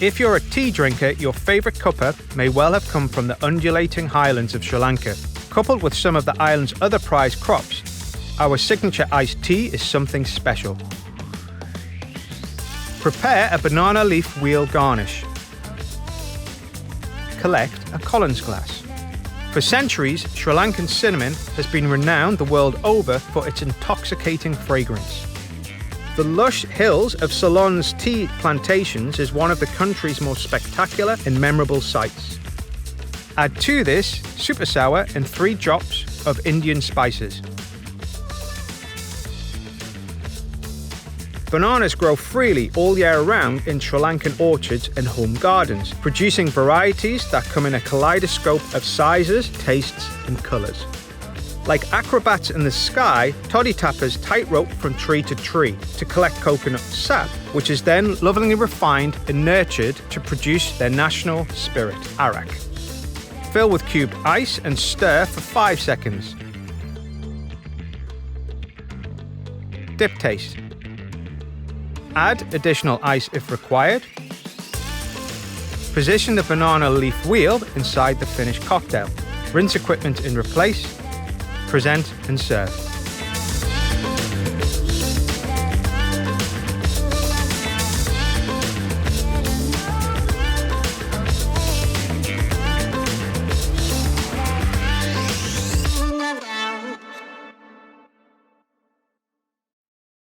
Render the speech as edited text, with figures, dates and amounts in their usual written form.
If you're a tea drinker, your favourite cuppa may well have come from the undulating highlands of Sri Lanka. Coupled with some of the island's other prized crops, our signature iced tea is something special. Prepare a banana leaf wheel garnish. Collect a Collins glass. For centuries, Sri Lankan cinnamon has been renowned the world over for its intoxicating fragrance. The lush hills of Ceylon's tea plantations is one of the country's most spectacular and memorable sights. Add to this super sour and 3 drops of Indian spices. Bananas grow freely all year round in Sri Lankan orchards and home gardens, producing varieties that come in a kaleidoscope of sizes, tastes, and colours. Like acrobats in the sky, toddy tappers tightrope from tree to tree to collect coconut sap, which is then lovingly refined and nurtured to produce their national spirit, arak. Fill with cubed ice and stir for 5 seconds. Dip taste. Add additional ice if required. Position the banana leaf wheel inside the finished cocktail. Rinse equipment and replace. Present and serve.